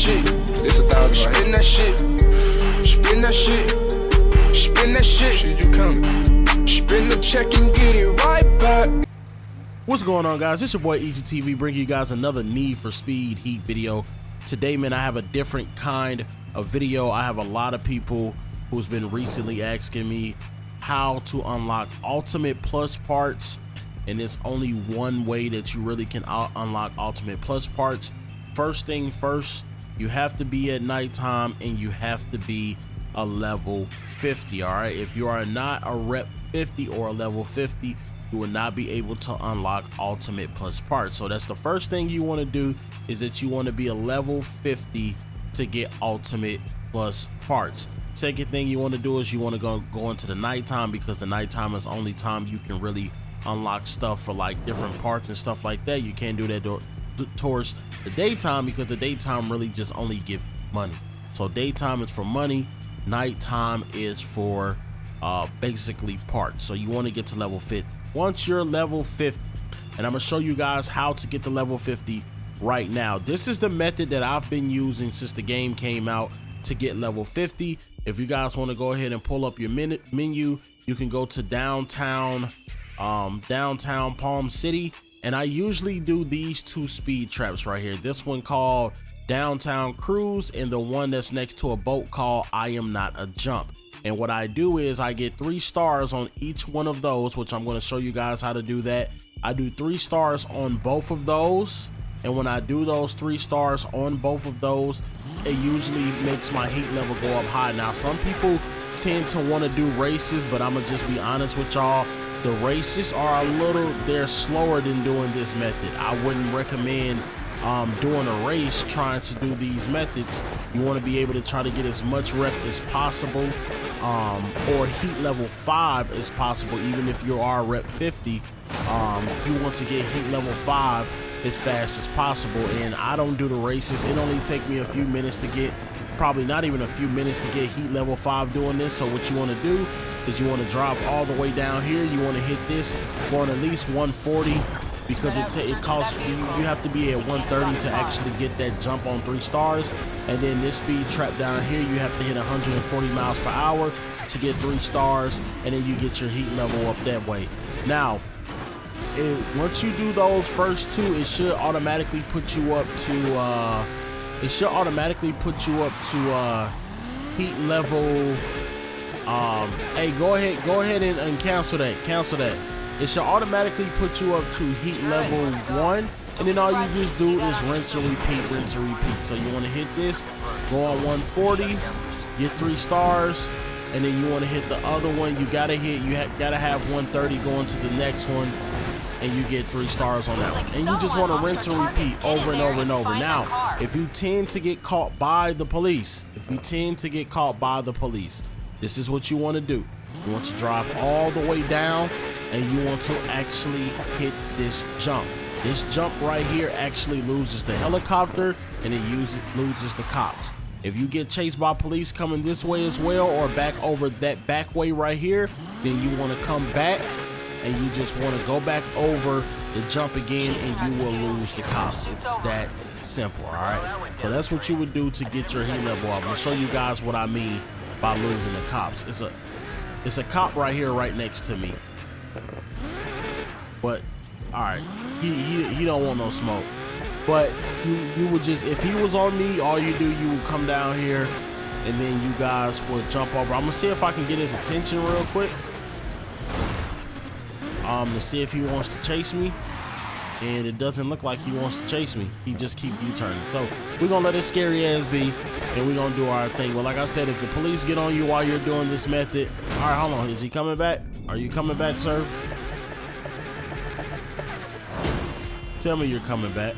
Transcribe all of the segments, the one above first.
shit. It's 1,000. Spin that shit. Spin that shit. Spin that shit. Shit, you coming? Spin the check and get it right back. What's going on, guys? It's your boy Eazyy TV bringing you guys another Need for Speed Heat video. Today, man, I have a different kind of video. I have a lot of people who's been recently asking me how to unlock Ultimate Plus parts, and there's only one way that you really can unlock Ultimate Plus parts. First thing first, you have to be at nighttime and you have to be a level 50. All right, if you are not a rep 50 or a level 50, you will not be able to unlock Ultimate Plus parts. So that's the first thing you want to do, is that you want to be a level 50 to get Ultimate Plus parts. Second thing you want to do is you want to go into the nighttime, because the nighttime is the only time you can really unlock stuff for like different parts and stuff like that. You can't do that towards the daytime, because the daytime really just only give money. So daytime is for money, nighttime is for basically parts. So you want to get to level 50. Once you're level 50, and I'm gonna show you guys how to get to level 50 right now. This is the method that I've been using since the game came out to get level 50. If you guys want to go ahead and pull up your menu, you can go to downtown Palm City, and I usually do these two speed traps right here. This one called Downtown Cruise, and the one that's next to a boat called I Am Not a Jump. And what I do is I get 3 stars on each one of those, which I'm going to show you guys how to do that. I do 3 stars on both of those, and when I do those 3 stars on both of those, it usually makes my heat level go up high. Now, some people tend to want to do races, but I'm gonna just be honest with y'all. The races are they're slower than doing this method. I wouldn't recommend doing a race trying to do these methods. You want to be able to try to get as much rep as possible, or heat level 5 as possible. Even if you are rep 50, you want to get heat level 5 as fast as possible. And I don't do the races. It only take me a few minutes to get, probably not even a few minutes to get heat level 5 doing this. So what you want to do is you want to drop all the way down here. You want to hit this going at least 140, because it costs you have to be at 130 to actually get that jump on 3 stars. And then this speed trap down here, you have to hit 140 miles per hour to get 3 stars, and then you get your heat level up that way. Now, once you do those first 2, it should automatically put you up to heat level. Hey, go ahead and cancel that. It should automatically put you up to heat level 1, and then all you just do is rinse and repeat. So you want to hit this, go on 140, get 3 stars, and then you want to hit the other one. You gotta have 130 going to the next one, and you get 3 stars on that one. And you just want to rinse and repeat over and over and over. Now, if you tend to get caught by the police, this is what you want to do. You want to drive all the way down, and you want to actually hit this jump. This jump right here actually loses the helicopter, and it loses the cops. If you get chased by police coming this way as well, or back over that back way right here, then you want to come back, and you just want to go back over the jump again, and you will lose the cops. It's that simple. All right, so that's what you would do to get your heat level up. I'm gonna show you guys what I mean by losing the cops. It's a cop right here, right next to me. But all right, he don't want no smoke. But you would just, if he was on me, all you do, you would come down here, and then you guys would jump over. I'm gonna see if I can get his attention real quick, to see if he wants to chase me. And it doesn't look like he wants to chase me. He just keep U-turning. So we're gonna let his scary ass be, and we're gonna do our thing. But like I said, if the police get on you while you're doing this method, all right, hold on, is he coming back? Are you coming back, sir? Tell me you're coming back.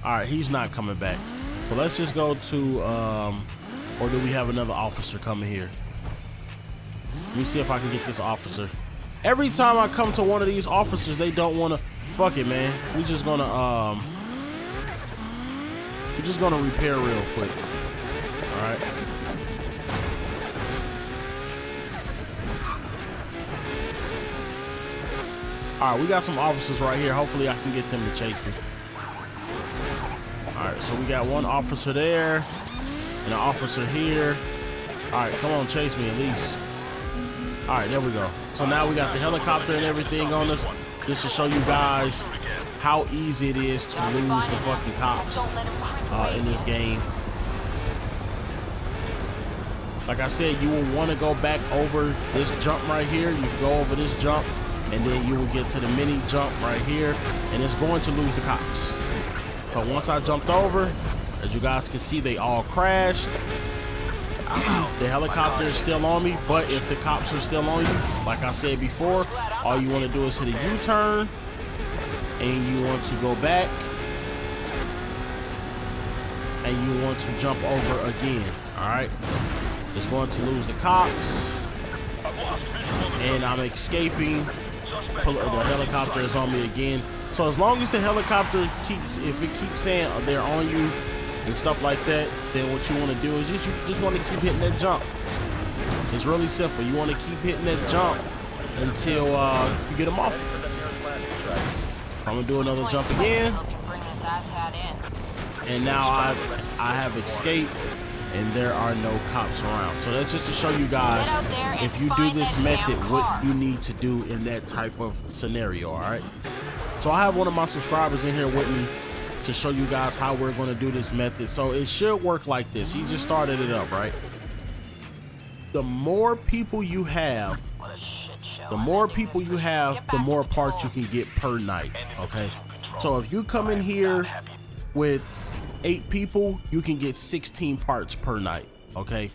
All right, he's not coming back. So let's just go to, or do we have another officer coming here? Let me see if I can get this officer. Every time I come to one of these officers, they don't want to. Fuck it, man. We're just gonna repair real quick. All right. All right, we got some officers right here. Hopefully I can get them to chase me. All right, so we got one officer there and an officer here. All right, come on, chase me at least. All right, there we go. So now we got the helicopter and everything on us, just to show you guys how easy it is to lose the fucking cops in this game. Like I said, you will want to go back over this jump right here. You can go over this jump, and then you will get to the mini jump right here, and it's going to lose the cops. So once I jumped over, as you guys can see, they all crashed. The helicopter is still on me, but if the cops are still on you, like I said before, all you want to do is hit a U-turn, and you want to go back, and you want to jump over again. All right, it's going to lose the cops, and I'm escaping. The helicopter is on me again. So as long as the helicopter keeps, if it keeps saying they're on you and stuff like that, then what you want to do is you just want to keep hitting that jump. It's really simple. You want to keep hitting that jump until you get them off. I'm gonna do another jump again, and now I have escaped, and there are no cops around. So that's just to show you guys, if you do this method, what you need to do in that type of scenario. All right. So I have one of my subscribers in here with me to show you guys how we're going to do this method. So it should work like this. He just started it up, right? The more people you have, the more parts you can get per night, okay? So if you come in here with 8 people, you can get 16 parts per night, okay?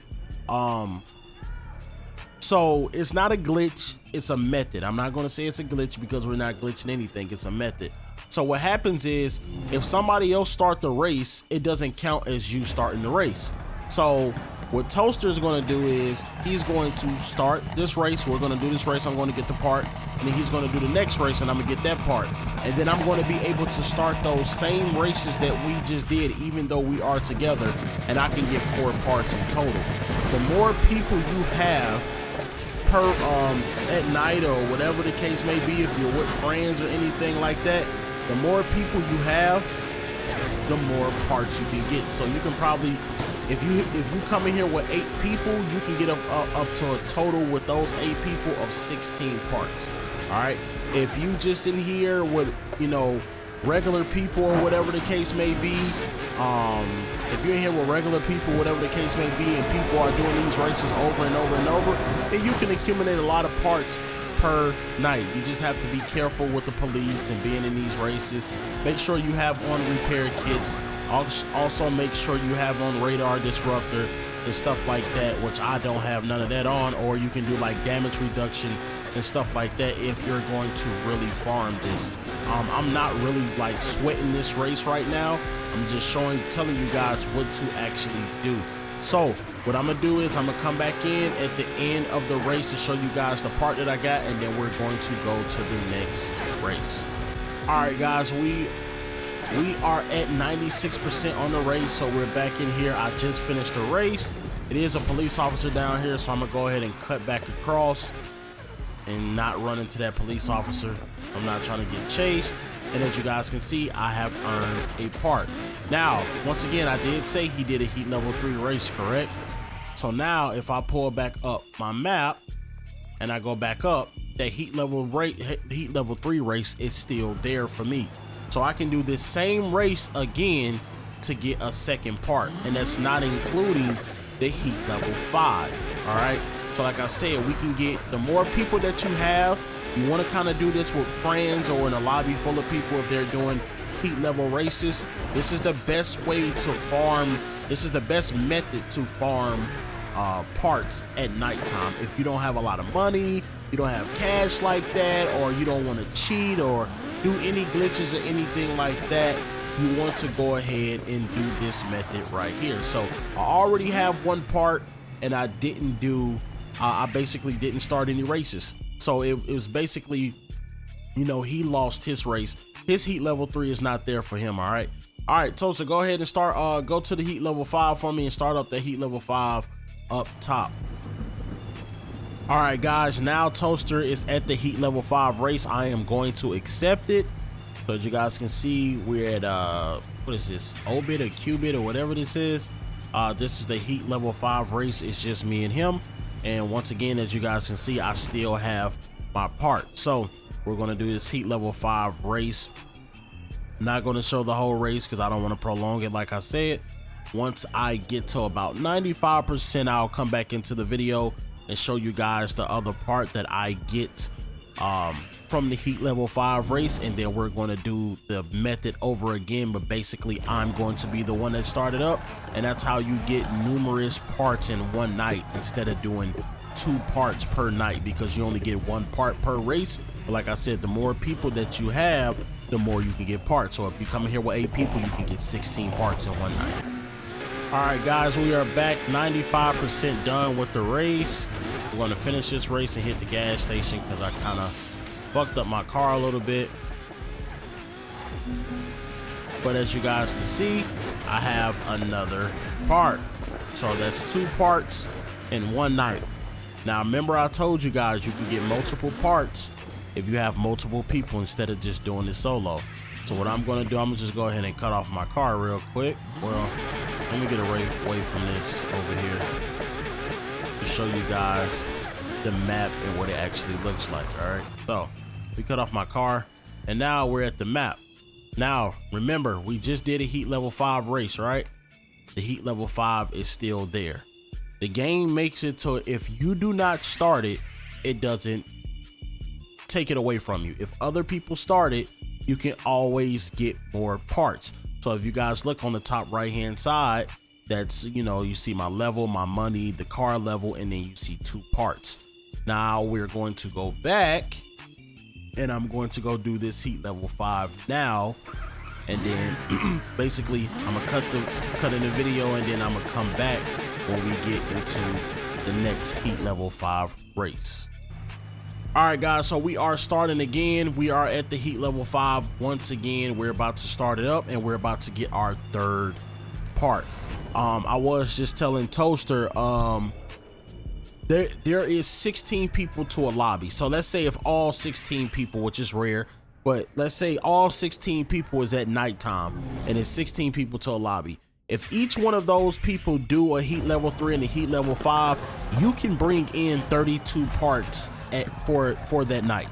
So it's not a glitch, it's a method. I'm not gonna say it's a glitch because we're not glitching anything, it's a method. So what happens is, if somebody else start the race, it doesn't count as you starting the race. So what Toaster is gonna do is, he's going to start this race, we're gonna do this race, I'm gonna get the part, and then he's gonna do the next race and I'm gonna get that part. And then I'm gonna be able to start those same races that we just did, even though we are together, and I can get 4 parts in total. The more people you have per at night or whatever the case may be, if you're with friends or anything like that, the more people you have, the more parts you can get. So you can probably, if you come in here with 8 people, you can get up to a total with those 8 people of 16 parts. All right, if you just in here with, you know, regular people or whatever the case may be, if you're in here with regular people, whatever the case may be, and people are doing these races over and over and over, then you can accumulate a lot of parts per night. You just have to be careful with the police and being in these races. Make sure you have on repair kits. Also make sure you have on radar disruptor and stuff like that, which I don't have none of that on. Or you can do like damage reduction and stuff like that if you're going to really farm this. I'm not really like sweating this race right now. I'm just telling you guys what to actually do. So what I'm gonna do is I'm gonna come back in at the end of the race to show you guys the part that I got, and then we're going to go to the next race. All right, guys, we are at 96% on the race, so we're back in here. I just finished the race. It is a police officer down here, so I'm gonna go ahead and cut back across and not run into that police officer. I'm not trying to get chased. And as you guys can see, I have earned a part. Now, once again, I did say he did a heat level 3 race, correct? So now if I pull back up my map and I go back up, that heat level 3 race is still there for me. So I can do this same race again to get a second part, and that's not including the heat level 5. All right, so like I said, we can get, the more people that you have, you want to kind of do this with friends or in a lobby full of people if they're doing heat level races. This is the best way to farm, this is the best method to farm parts at nighttime. If you don't have a lot of money, you don't have cash like that, or you don't want to cheat or do any glitches or anything like that, you want to go ahead and do this method right here. So I already have one part, and I didn't do, I basically didn't start any races. So it was basically, you know, he lost his race. His heat level 3 is not there for him. All right, Toaster, go ahead and start, go to the heat level 5 for me and start up the heat level 5 up top. All right, guys, now Toaster is at the heat level 5 race. I am going to accept it. So as you guys can see, we're at what is this, obit or qubit or whatever this is. This is the heat level 5 race. It's just me and him, and once again, as you guys can see, I still have my part. So we're going to do this heat level 5 race. Not going to show the whole race because I don't want to prolong it. Like I said, once I get to about 95%, I'll come back into the video and show you guys the other part that I get from the heat level 5 race, and then we're going to do the method over again, but basically I'm going to be the one that started up, and that's how you get numerous parts in one night instead of doing 2 parts per night, because you only get 1 part per race. But like I said, the more people that you have, the more you can get parts. So if you come in here with 8 people, you can get 16 parts in one night. All right, guys, we are back 95% done with the race. We're going to finish this race and hit the gas station because I kind of fucked up my car a little bit. But as you guys can see, I have another part. So that's 2 parts in one night. Now, remember I told you guys you can get multiple parts if you have multiple people instead of just doing it solo. So what I'm going to do, I'm going to just go ahead and cut off my car real quick. Well, let me get away from this over here to show you guys the map and what it actually looks like. All right, so we cut off my car and now we're at the map. Now remember, we just did a heat level 5 race, right? The heat level 5 is still there. The game makes it so if you do not start it, it doesn't take it away from you. If other people start it, you can always get more parts. So if you guys look on the top right hand side, that's, you know, you see my level, my money, the car level, and then you see 2 parts. Now we're going to go back and I'm going to go do this heat level 5 now, and then basically I'm gonna cut in the video, and then I'm gonna come back when we get into the next heat level 5 race. All right, guys, so we are starting again. We are at the heat level 5 once again. We're about to start it up and we're about to get our 3rd part. I was just telling Toaster, there is 16 people to a lobby. So let's say if all 16 people, which is rare, but let's say all 16 people is at nighttime and it's 16 people to a lobby. If each one of those people do a heat level 3 and a heat level 5, you can bring in 32 parts for that night,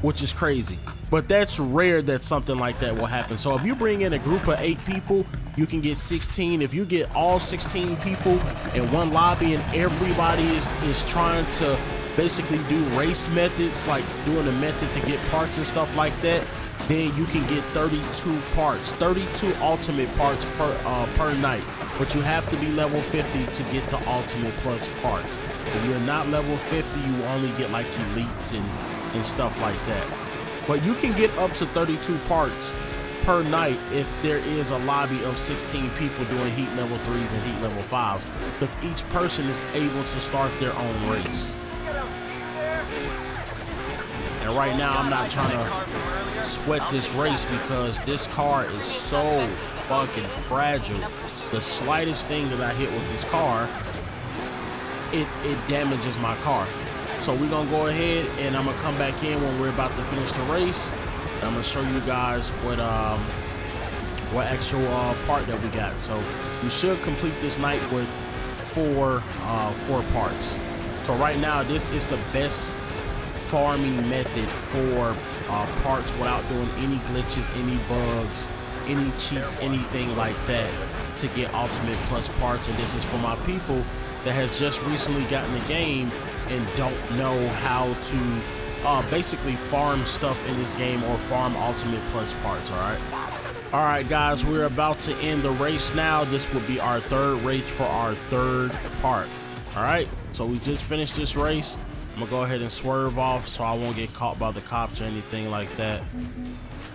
which is crazy. But that's rare that something like that will happen. So if you bring in a group of 8 people, you can get 16. If you get all 16 people in one lobby and everybody is trying to basically do race methods, like doing a method to get parts and stuff like that, then you can get 32 parts, 32 ultimate parts per night. But you have to be level 50 to get the ultimate plus parts. If you're not level 50, you only get like elites and stuff like that. But you can get up to 32 parts per night if there is a lobby of 16 people doing heat level 3s and heat level 5, because each person is able to start their own race. And right now I'm not trying to sweat this race because this car is so fucking fragile. The slightest thing that I hit with this car, it damages my car. So we're gonna go ahead and I'm gonna come back in when we're about to finish the race. And I'm gonna show you guys what actual part that we got. So we should complete this night with four parts. So right now this is the best farming method for parts without doing any glitches, any bugs, any cheats, anything like that, to get ultimate plus parts. And this is for my people that has just recently gotten the game and don't know how to basically farm stuff in this game or farm ultimate plus parts. All right guys, we're about to end the race now. This will be our 3rd race for our 3rd part. All right, so we just finished this race. I'm gonna go ahead and swerve off so I won't get caught by the cops or anything like that.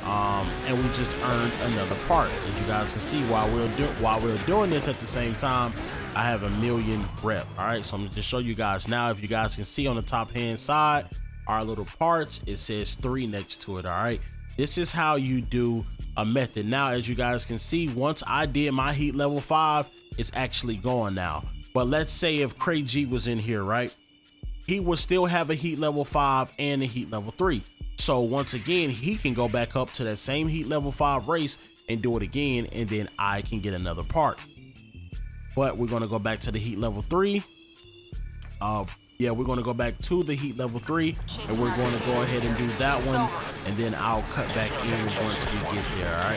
And we just earned another part. As you guys can see, while we're doing this at the same time, I have 1,000,000 rep. All right, so I'm gonna just show you guys now. If you guys can see on the top hand side, our little parts, it says 3 next to it. All right, this is how you do a method. Now, as you guys can see, once I did my heat level 5, it's actually going now. But let's say if Cray G was in here, right? He would still have a heat level 5 and a heat level 3. So once again, he can go back up to that same heat level 5 race and do it again, and then I can get another part. But we're going to go back to the heat level 3. Yeah, we're going to go back to the heat level 3, and we're going to go ahead and do that one, and then I'll cut back in once we get there.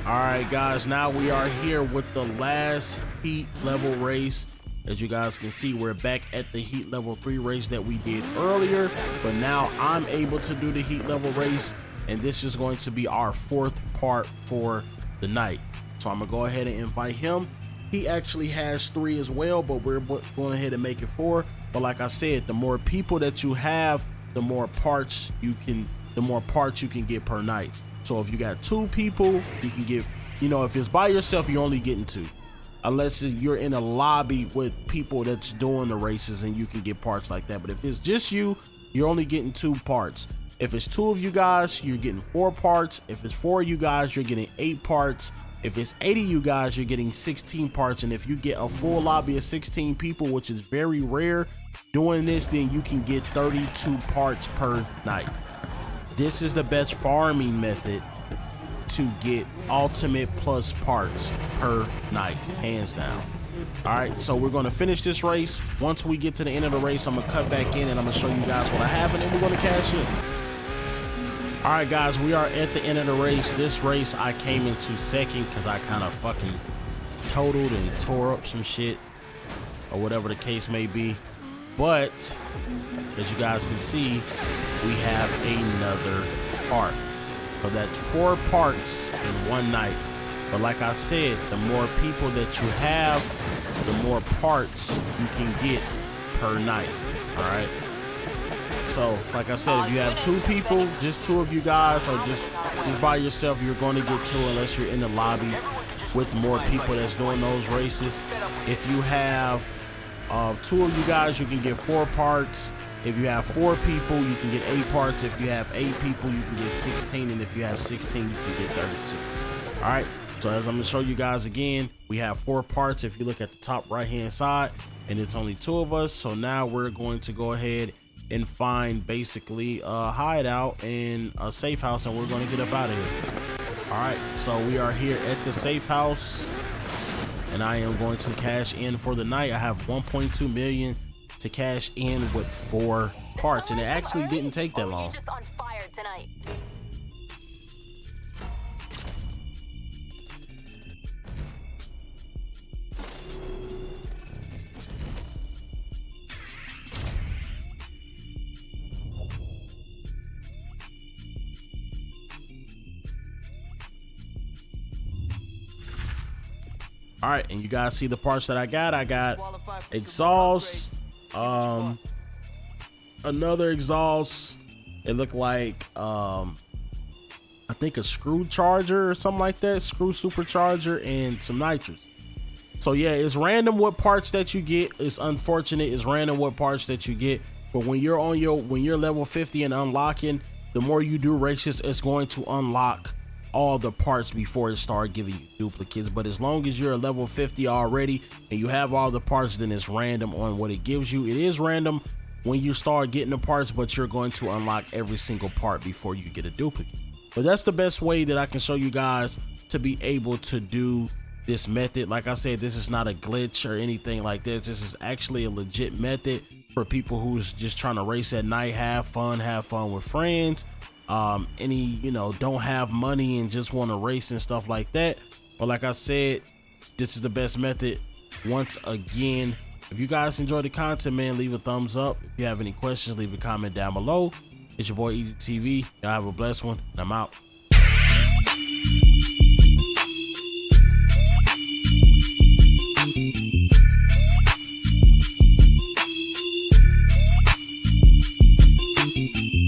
All right guys, now we are here with the last heat level race. As you guys can see, we're back at the heat level 3 race that we did earlier, but now I'm able to do the heat level race, and this is going to be our 4th part for the night. So I'm gonna go ahead and invite him. He actually has 3 as well, but we're going ahead and make it 4. But like I said, the more people that you have, the more parts you can get per night. So if you got 2 people, you can get, you know, if it's by yourself, you're only getting 2. Unless you're in a lobby with people that's doing the races, and you can get parts like that. But if it's just you, you're only getting 2 parts. If it's 2 of you guys, you're getting 4 parts. If it's 4 of you guys, you're getting 8 parts. If it's 8 of you guys, you're getting 16 parts. And if you get a full lobby of 16 people, which is very rare doing this, then you can get 32 parts per night. This is the best farming method to get ultimate plus parts per night, hands down. All right, so we're going to finish this race. Once we get to the end of the race, I'm going to cut back in and I'm going to show you guys what I have, and then we're going to cash in. All right guys, we are at the end of the race. This race I came into 2nd because I kind of fucking totaled and tore up some shit, or whatever the case may be. But as you guys can see, we have another part. So that's 4 parts in one night. But like I said, the more people that you have, the more parts you can get per night. All right. So like I said, if you have 2 people, just 2 of you guys, or just by yourself, you're going to get 2 unless you're in the lobby with more people that's doing those races. If you have 2 of you guys, you can get 4 parts. If you have 4 people, you can get 8 parts. If you have 8 people, you can get 16. And if you have 16, you can get 32. All right. So as I'm going to show you guys again, we have 4 parts. If you look at the top right-hand side, and it's only 2 of us. So now we're going to go ahead and find basically a hideout and a safe house, and we're going to get up out of here. All right. So we are here at the safe house, and I am going to cash in for the night. I have 1.2 million to cash in with 4 parts, and it actually didn't take that long. Just on fire tonight. All right, and you guys see the parts that I got. I got exhaust, another exhaust. It looked like I think a screw charger or something like that, screw supercharger, and some nitrous. So yeah, it's random what parts that you get. It's unfortunate, it's random what parts that you get. But when you're level 50 and unlocking, the more you do races, it's going to unlock all the parts before it start giving you duplicates. But as long as you're a level 50 already and you have all the parts, then it's random on what it gives you. It is random when you start getting the parts, but you're going to unlock every single part before you get a duplicate. But that's the best way that I can show you guys to be able to do this method. Like I said, this is not a glitch or anything like this. This is actually a legit method for people who's just trying to race at night, have fun with friends. Don't have money and just want to race and stuff like that. But like I said, this is the best method. Once again, if you guys enjoy the content, man, leave a thumbs up. If you have any questions, leave a comment down below. It's your boy Eazyy TV. Y'all have a blessed one, and I'm out.